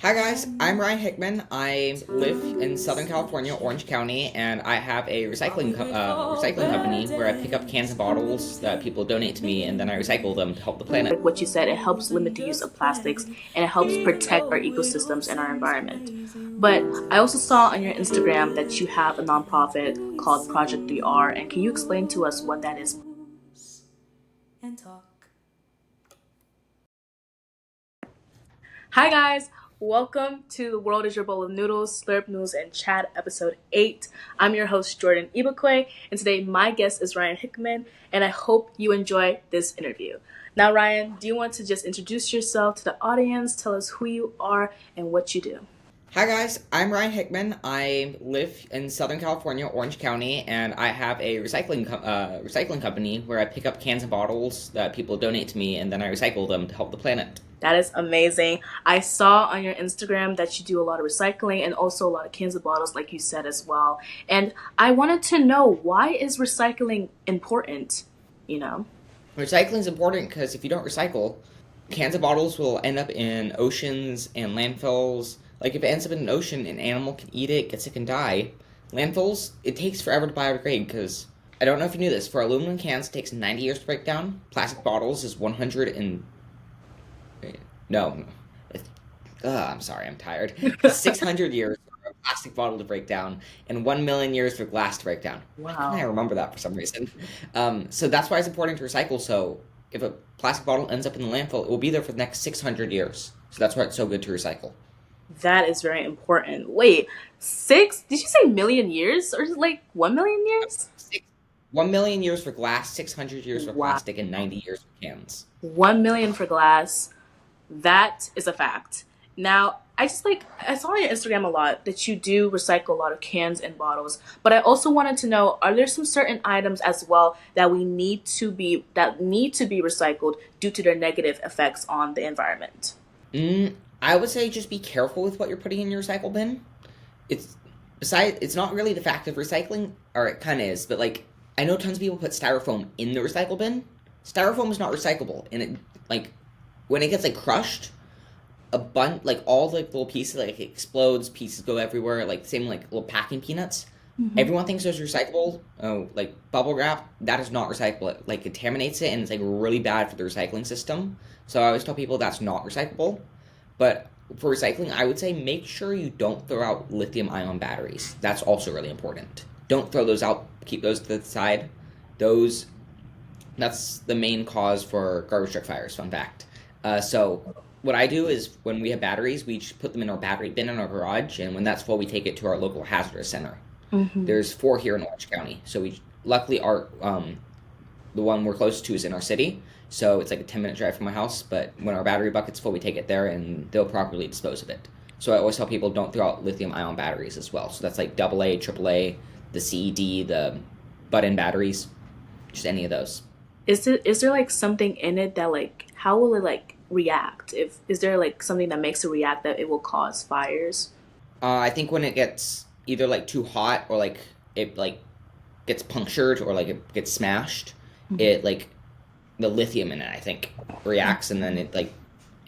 Hi guys, I'm Ryan Hickman. I live in Southern California, Orange County, and I have a recycling company where I pick up cans and bottles that people donate to me, and then I recycle them to help the planet. Like what you said, it helps limit the use of plastics and it helps protect our ecosystems and our environment. But I also saw on your Instagram that you have a nonprofit called Project 3R, and can you explain to us what that is? And talk. Hi guys, welcome to The World is Your Bowl of Noodles, Slurp News and Chat episode 8. I'm your host Jordan Ibakwe, and today my guest is Ryan Hickman, and I hope you enjoy this interview. Now Ryan, do you want to just introduce yourself to the audience, tell us who you are and what you do? Hi guys, I'm Ryan Hickman. I live in Southern California, Orange County, and I have a recycling company where I pick up cans and bottles that people donate to me, and then I recycle them to help the planet. That is amazing. I saw on your Instagram that you do a lot of recycling and also a lot of cans and bottles, like you said as well. And I wanted to know, why is recycling important? You know? Recycling is important because if you don't recycle, cans and bottles will end up in oceans and landfills. Like if it ends up in an ocean, an animal can eat it, get sick and die. Landfills, it takes forever to biodegrade because I don't know if you knew this. For aluminum cans, it takes 90 years to break down. Plastic bottles is 100 and no. I'm sorry, I'm tired. 600 years for a plastic bottle to break down, and 1 million years for glass to break down. Why can't I Wow. remember that for some reason? So that's why it's important to recycle. So if a plastic bottle ends up in the landfill, it will be there for the next 600 years. So that's why it's so good to recycle. That is very important. Wait, did you say million years? Or is it like 1 million years? Six, 1 million years for glass, 600 years for Wow. plastic, and 90 years for cans. 1 million for glass. That is a fact. Now, I saw on your Instagram a lot that you do recycle a lot of cans and bottles, but I also wanted to know, are there some certain items as well that need to be recycled due to their negative effects on the environment? I would say just be careful with what you're putting in your recycle bin. It's not really the fact of recycling, or it kind of is, but like I know tons of people put styrofoam in the recycle bin. Styrofoam is not recyclable, and it like when it gets like crushed, like all the little pieces like explodes, pieces go everywhere, like same like little packing peanuts. Hmm. Everyone thinks those are recyclable. Oh, like bubble wrap, that is not recyclable. It like contaminates it, and it's like really bad for the recycling system. So I always tell people that's not recyclable. But for recycling, I would say make sure you don't throw out lithium ion batteries. That's also really important. Don't throw those out. Keep those to the side. Those that's the main cause for garbage truck fires. Fun fact. So what I do is when we have batteries, we just put them in our battery bin in our garage, and when that's full, we take it to our local hazardous center. Hmm. There's 4 here in Orange County, so we luckily our the one we're close to is in our city, so it's like a 10-minute drive from my house. But when our battery bucket's full, we take it there, and they'll properly dispose of it. So I always tell people don't throw out lithium ion batteries as well. So that's like AA, AAA, the CED, the butt-in batteries, just any of those. Is there like something in it that, like, how will it like react? If Is there like something that makes it react that it will cause fires? I think when it gets either like too hot or like it like gets punctured or like it gets smashed, it like the lithium in it I think reacts and then it like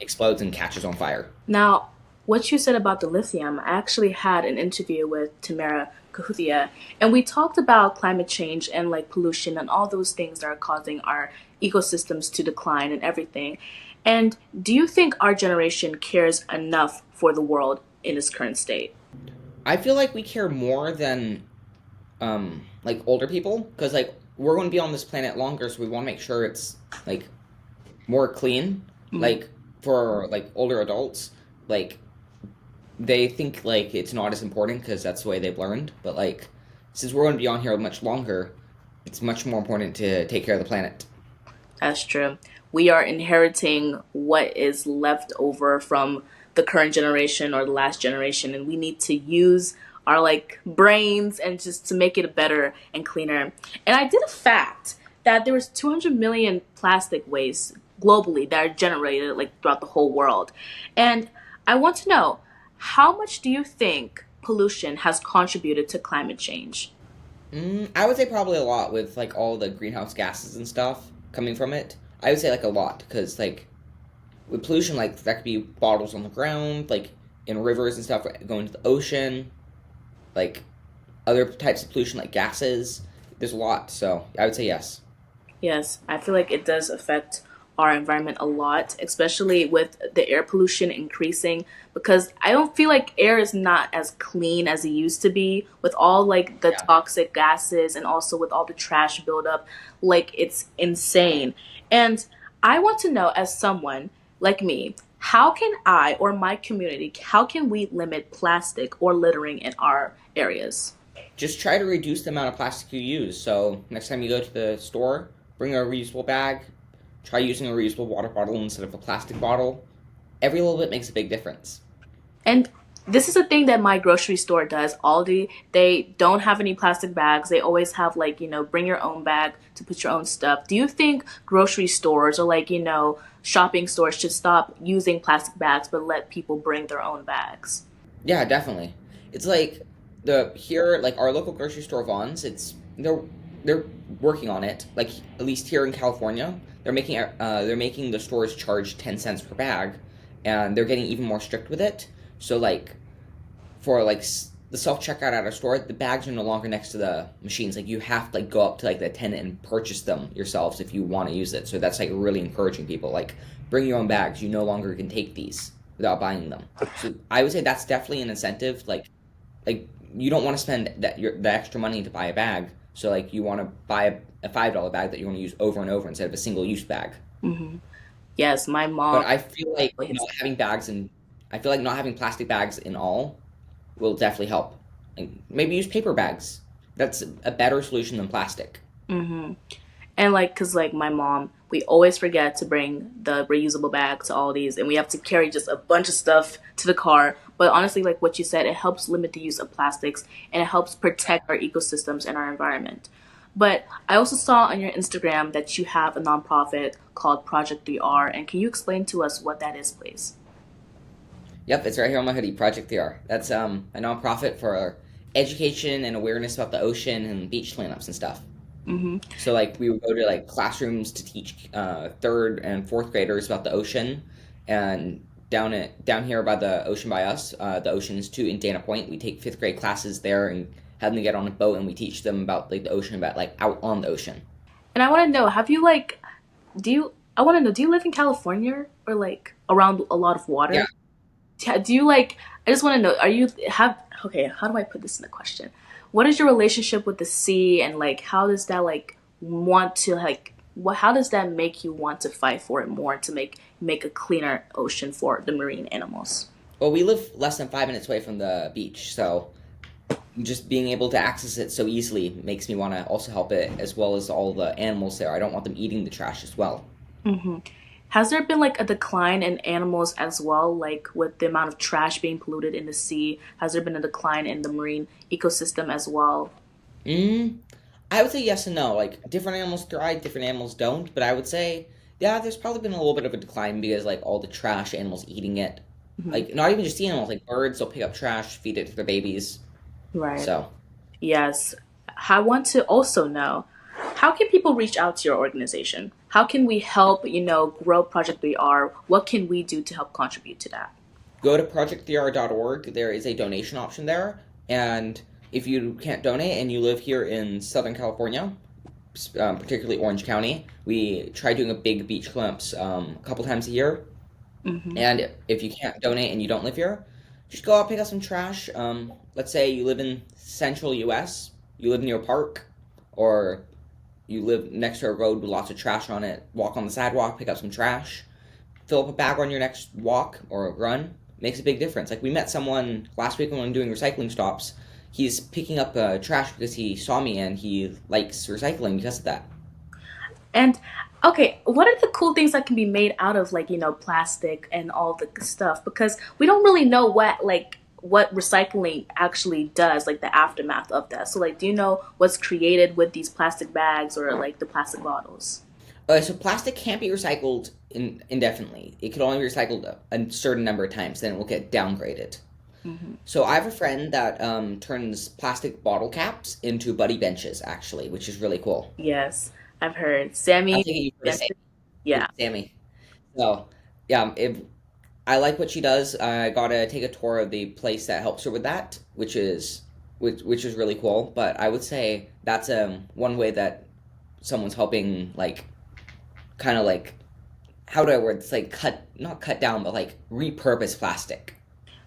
explodes and catches on fire. Now, what you said about the lithium, I actually had an interview with Tamara Kahutia, and we talked about climate change and like pollution and all those things that are causing our ecosystems to decline and everything. And do you think our generation cares enough for the world in its current state? I feel like we care more than like older people because like we're going to be on this planet longer, so we want to make sure it's like more clean. Mm. Like for like older adults, like they think like it's not as important because that's the way they've learned. But like since we're going to be on here much longer, it's much more important to take care of the planet. That's true. We are inheriting what is left over from the current generation or the last generation, and we need to use our like brains and just to make it better and cleaner. And I did a fact that there was 200 million plastic waste globally that are generated like throughout the whole world. And I want to know, how much do you think pollution has contributed to climate change? I would say probably a lot with like all the greenhouse gases and stuff coming from it. I would say like a lot because like with pollution, like that could be bottles on the ground, like in rivers and stuff going to the ocean, like other types of pollution like gases. There's a lot, so I would say yes. Yes, I feel like it does affect our environment a lot, especially with the air pollution increasing because I don't feel like air is not as clean as it used to be with all like the Yeah. toxic gases and also with all the trash buildup. Like it's insane. And I want to know as someone like me, how can I or my community, how can we limit plastic or littering in our areas? Just try to reduce the amount of plastic you use. So next time you go to the store, bring a reusable bag. Try using a reusable water bottle instead of a plastic bottle. Every little bit makes a big difference. And this is a thing that my grocery store does. Aldi, they don't have any plastic bags. They always have like, bring your own bag to put your own stuff. Do you think grocery stores or like, shopping stores should stop using plastic bags but let people bring their own bags? Yeah, definitely. It's like the here, like our local grocery store Vons. They're working on it. Like at least here in California, they're making the stores charge 10 cents per bag, and they're getting even more strict with it. So like for like the self checkout at our store, the bags are no longer next to the machines. Like you have to like go up to like the attendant and purchase them yourselves if you want to use it. So that's like really encouraging people. Like bring your own bags. You no longer can take these without buying them. So I would say that's definitely an incentive. Like you don't want to spend the extra money to buy a bag. So like you want to buy a $5 bag that you want to use over and over instead of a single use bag. Hmm. Yes, my mom. But I feel like not having bags and I feel like not having plastic bags in all will definitely help. Like maybe use paper bags. That's a better solution than plastic. Hmm. And like, cause like my mom, we always forget to bring the reusable bag to all these, and we have to carry just a bunch of stuff to the car. But honestly, like what you said, it helps limit the use of plastics and it helps protect our ecosystems and our environment. But I also saw on your Instagram that you have a nonprofit called Project 3R, and can you explain to us what that is, please? Yep, it's right here on my hoodie, Project 3R. That's a nonprofit for education and awareness about the ocean and beach cleanups and stuff. Mm-hmm. So like we would go to like classrooms to teach third and fourth graders about the ocean, and down here by the ocean by us, the Ocean Institute in Dana Point, we take fifth grade classes there and have them get on a boat and we teach them about like the ocean, about like out on the ocean. And I want to know, have you like, I want to know, do you live in California or like around a lot of Yeah. water? Do you like, I just want to know, okay, how do I put this in a question? What is your relationship with the sea and like, how does that like want to like, how does that make you want to fight for it more to make a cleaner ocean for the marine animals? Well, we live less than 5 minutes away from the beach, so just being able to access it so easily makes me want to also help it as well as all the animals there. I don't want them eating the trash as well. Hmm. Has there been like a decline in animals as well, like with the amount of trash being polluted in the sea? Has there been a decline in the marine ecosystem as well? Mm, I would say yes and no. Like different animals thrive, different animals don't. But I would say, yeah, there's probably been a little bit of a decline because like all the trash animals eating it. Hmm. Like not even just the animals, like birds, they'll pick up trash, feed it to their babies. Right. So Yes. I want to also know how can people reach out to your organization? How can we help, grow Project 3R? What can we do to help contribute to that? go to project3r.org. There is a donation option there, and if you can't donate and you live here in Southern California, particularly Orange County, we try doing a big beach cleanups a couple times a year. Hmm. And if you can't donate and you don't live here, just go out pick up some trash. Let's say you live in central U.S., you live near a park, or you live next to a road with lots of trash on it. Walk on the sidewalk, pick up some trash, fill up a bag on your next walk or run. Makes a big difference. Like we met someone last week when we were doing recycling stops. He's picking up trash because he saw me and he likes recycling because of that. And okay, what are the cool things that can be made out of like, plastic and all the stuff? Because we don't really know what recycling actually does, like the aftermath of that. So like do you know what's created with these plastic bags or like the plastic bottles? So plastic can't be recycled indefinitely. It can only be recycled a certain number of times, then it will get downgraded. Hmm. So I have a friend that turns plastic bottle caps into buddy benches, actually, which is really cool. Yes, I've heard. I'm Sammy thinking you've heard of invented. Yeah. Sammy. So yeah, I like what she does. I got to take a tour of the place that helps her with that, which is really cool. But I would say that's one way that someone's helping, like, kind of like, how do I word? It's like cut, not cut down, but like repurpose plastic.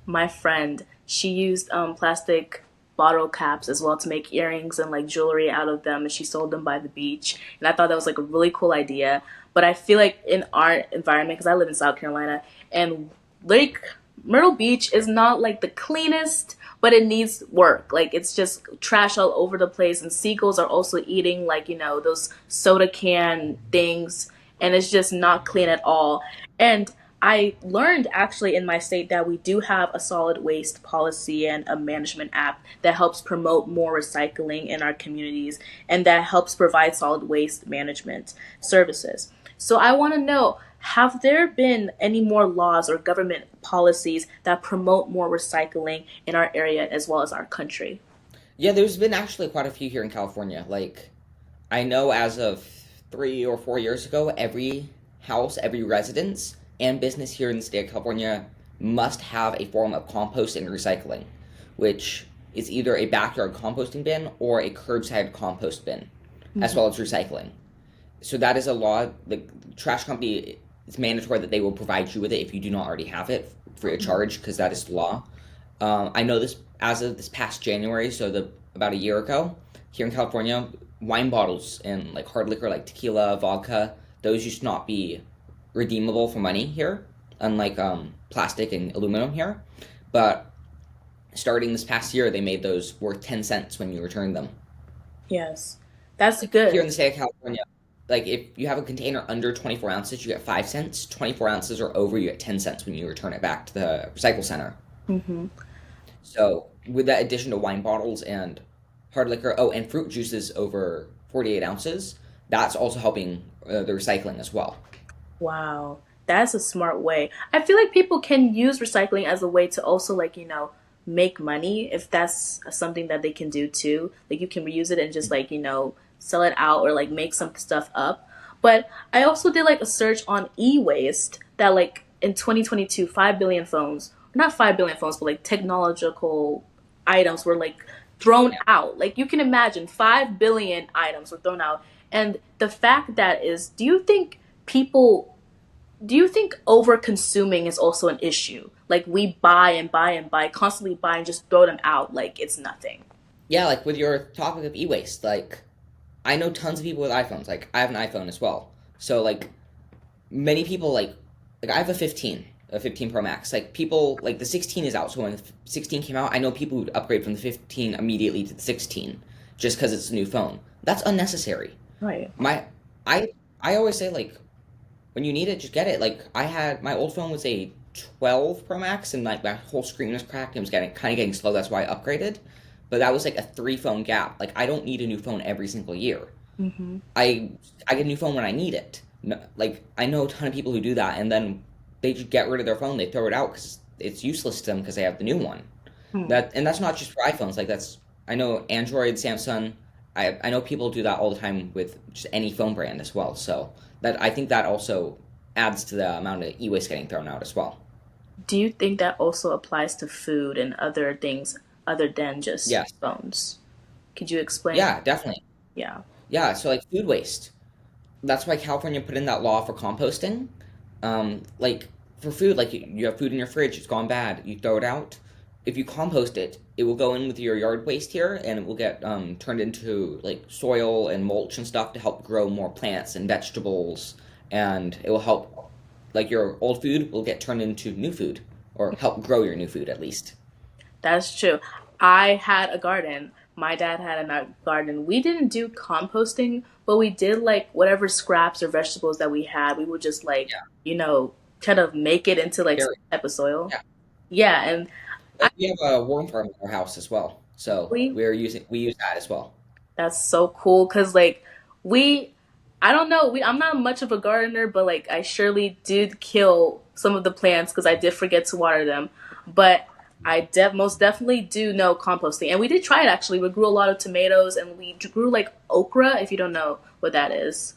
My friend, she used plastic bottle caps as well to make earrings and like jewelry out of them, and she sold them by the beach. And I thought that was like a really cool idea. But I feel like in our environment, because I live in South Carolina, and Lake Myrtle Beach is not like the cleanest, but it needs work. Like it's just trash all over the place, and seagulls are also eating like those soda can things, and it's just not clean at all. And I learned actually in my state that we do have a solid waste policy and a management app that helps promote more recycling in our communities and that helps provide solid waste management services. So I want to know, have there been any more laws or government policies that promote more recycling in our area as well as our country? Yeah, there's been actually quite a few here in California. Like, I know as of 3 or 4 years ago, every house, every residence, and business here in the state of California must have a form of compost and recycling, which is either a backyard composting bin or a curbside compost bin, as well as recycling. So that is a law. The trash company, it's mandatory that they will provide you with it if you do not already have it free of charge, because that is the law. I know this as of this past January, so about a year ago, here in California, wine bottles and like hard liquor like tequila, vodka, those used to not be redeemable for money here, unlike plastic and aluminum here. But starting this past year, they made those worth 10 cents when you return them. Yes, that's Here in good. the state of California, like if you have a container under 24 ounces, you get 5 cents. 24 ounces or over, you get 10 cents when you return it back to the recycle center. Hmm. So with that addition to wine bottles and hard liquor, oh, and fruit juices over 48 ounces, that's also helping the recycling as well. Wow, that's a smart way. I feel like people can use recycling as a way to also like, make money if that's something that they can do too. Like you can reuse it and just like, sell it out or like make some stuff up. But I also did like a search on e-waste that like in 2022, 5 billion phones, not 5 billion phones, but like technological items were like thrown out. Like you can imagine 5 billion items were thrown out. And the fact that is, people do you think over consuming is also an issue? Like we buy and buy and buy, constantly buy and just throw them out like it's nothing. Yeah, like with your topic of e-waste, like I know tons of people with iPhones. Like I have an iPhone as well. So like many people like I have a 15 Pro Max. Like people like the 16 is out, so when the 16 came out, I know people would upgrade from the 15 immediately to the 16 just because it's a new phone. That's unnecessary. Right. My I I always say like when you need it, just get it. Like I had my old phone was a 12 Pro Max, and like my whole screen was cracked and it was getting kind of getting slow. That's why I upgraded. But that was like a three phone gap. Like I don't need a new phone every single year. Hmm. I I get a new phone when I need it. No, like I know a ton of people who do that, and then they just get rid of their phone. They throw it out because it's useless to them because they have the new one. Hmm. And that's not just for iPhones. Like that's I know Android, Samsung. I know people do that all the time with just any phone brand as well. So that I think that also adds to the amount of e-waste getting thrown out as well. Do you think that also applies to food and other things other than just Yes. phones? Could you explain? Yeah, definitely. Yeah. Yeah. So like food waste. That's why California put in that law for composting. Like for food, like you have food in your fridge, it's gone bad, you throw it out. If you compost it, it will go in with your yard waste here, and it will get turned into like soil and mulch and stuff to help grow more plants and vegetables, and it will help like your old food will get turned into new food or help grow your new food at least. That's true. I had a garden. My dad had a garden. We didn't do composting, but we did like whatever scraps or vegetables that we had. We would just like, Yeah, kind of make it into like some very. type of soil. Yeah, Yeah, and I like we have a worm farm in our house as well, so we we use that as well. that's so cool because like we I don't know, I'm not much of a gardener, but like I surely did kill some of the plants because I did forget to water them. But most definitely do know composting. And we did try it actually. We grew a lot of tomatoes and we grew like okra, if you don't know what that is.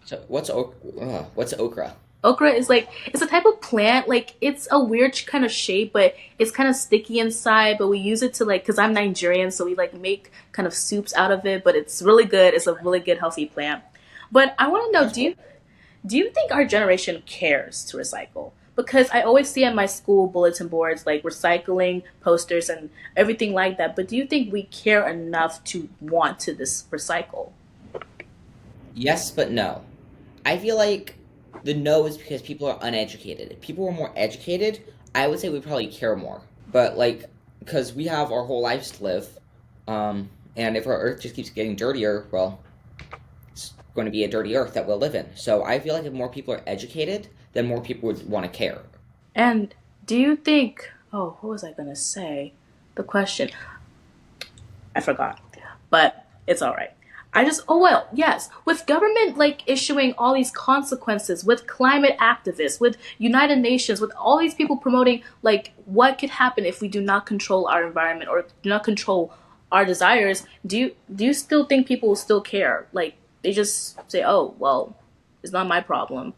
So what's okra? Okra is like it's a type of plant. Like it's a weird kind of shape, but it's kind of sticky inside. But we use it to like because I'm Nigerian, so we like make kind of soups out of it. But it's really good. It's a really good healthy plant. But I want to know, That's cool. do you think our generation cares to recycle? Because I always see on my school bulletin boards like recycling posters and everything like that. But do you think we care enough to want to this recycle? Yes, but no. I feel like the no is because people are uneducated. If people were more educated, I would say we probably care more. But like, because we have our whole lives to live, and if our earth just keeps getting dirtier, well, it's going to be a dirty earth that we'll live in. So I feel like if more people are educated, then more people would want to care. And do you think? Oh, what was I gonna say? The question I forgot, but it's all right. I just oh well yes with government like issuing all these consequences with climate activists with United Nations with all these people promoting like what could happen if we do not control our environment or do not control our desires. Do you still think people will still care? Like they just say oh well it's not my problem.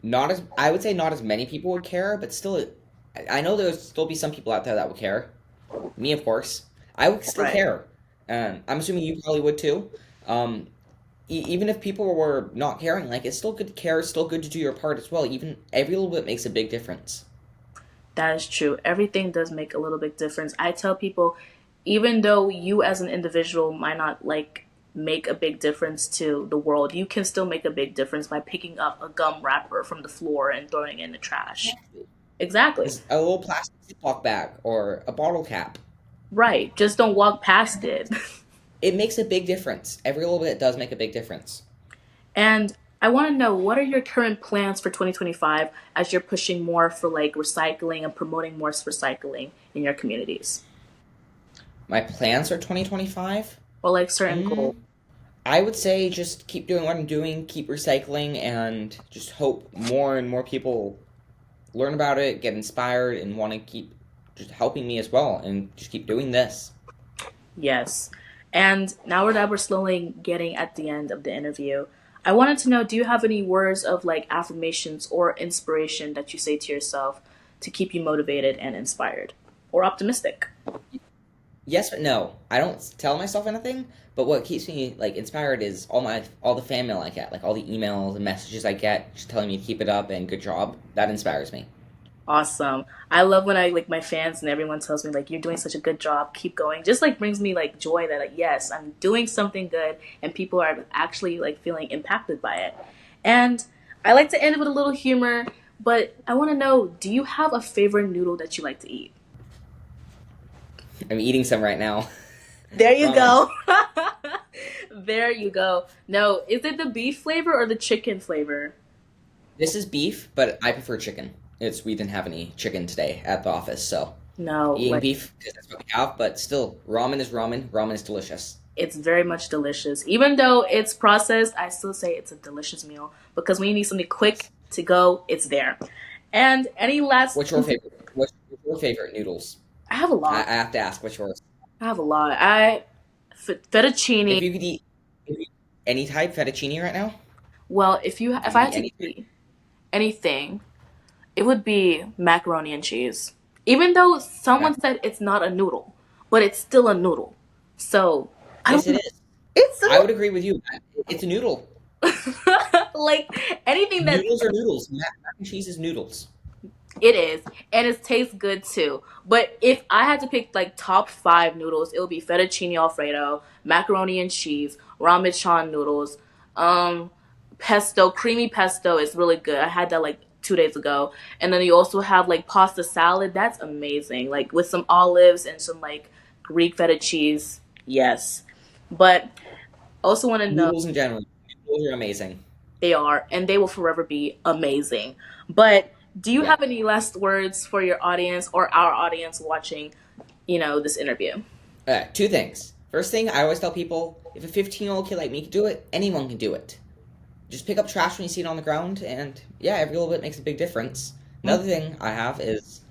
Not as I would say not as many people would care, but still, I know there'll still be some people out there that would care. Me, of course, I would still Right. care. I'm assuming you probably would too. Um, even if people were not caring, like it's still good to care. It's still good to do your part as well. Even every little bit makes a big difference. That is true. Everything does make a little bit difference. I tell people, even though you as an individual might not like make a big difference to the world, you can still make a big difference by picking up a gum wrapper from the floor and throwing it in the trash. Exactly. Just a little plastic Ziploc bag or a bottle cap. Right. Just don't walk past it. It makes a big difference. Every little bit does make a big difference. And I want to know what are your current plans for 2025 as you're pushing more for like recycling and promoting more recycling in your communities My plans for 2025? or like certain goals. Mm, I would say just keep doing what I'm doing, keep recycling, and just hope more and more people learn about it, get inspired, and want to keep just helping me as well, and just keep doing this. Yes. And now that we're slowly getting at the end of the interview, I wanted to know do you have any words of like affirmations or inspiration that you say to yourself to keep you motivated and inspired or optimistic? Yes, but no. I don't tell myself anything, but what keeps me like inspired is all the fan mail I get, like all the emails and messages I get, just telling me to keep it up and good job. That inspires me. Awesome. I love when I like my fans and everyone tells me like you're doing such a good job, keep going. Just like brings me like joy that like yes, I'm doing something good and people are actually like feeling impacted by it. And I like to end with a little humor, but I want to know, do you have a favorite noodle that you like to eat? I'm eating some right now. There you Ramen. go. There you go. No, is it the beef flavor or the chicken flavor? This is beef, but I prefer chicken. We didn't have any chicken today at the office, so No, eating like beef because that's what we have. But still, ramen is ramen. Ramen is delicious. it's very much delicious. Even though it's processed, I still say it's a delicious meal because when you need something quick to go, it's there. And any last, What's your favorite? What's your favorite noodles? I have a I lot. have to ask what's yours. I have a lot. If Fettuccine. you could eat if you, any type fettuccine right now, Well, if you if could I had eat to any type, eat anything, it would be macaroni and cheese. Even though mac- someone said it's not a noodle, but it's still a noodle. So I don't yes, it know. is. It's I would agree with you. It's a noodle. like anything that's Noodles are noodles. Mac and cheese is noodles. it is, and it tastes good too. But if I had to pick like top five noodles, it would be fettuccine alfredo, macaroni and cheese, ramechan noodles, um, pesto, creamy pesto is really good. I had that like 2 days ago, and then you also have like pasta salad. That's amazing, like with some olives and some like Greek feta cheese. Yes, but also want to know Noodles in general. Noodles are amazing. they are, and they will forever be amazing. But do you Yeah. have any last words for your audience or our audience watching, this interview? Two things. First thing, I always tell people, if a 15-year-old kid like me can do it, anyone can do it. Just pick up trash when you see it on the ground, and yeah, every little bit makes a big difference. Another thing I have is,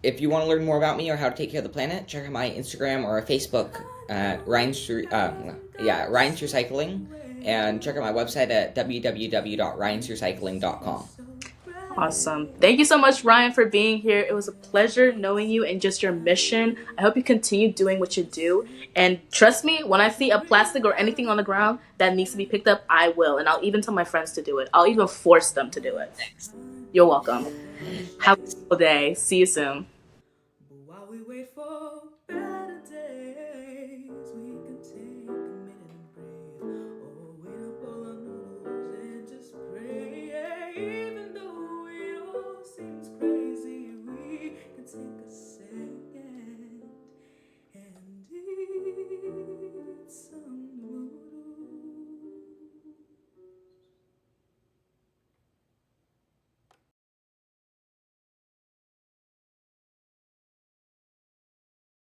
if you want to learn more about me or how to take care of the planet, check out my Instagram or Facebook at Ryan's Recycling, and check out my website at www.ryansrecycling.com. Awesome. Thank you so much, Ryan, for being here. It was a pleasure knowing you and just your mission. I hope you continue doing what you do. And trust me, when I see a plastic or anything on the ground that needs to be picked up, I will. And I'll even tell my friends to do it. I'll even force them to do it. You're welcome. Have a wonderful day. See you soon.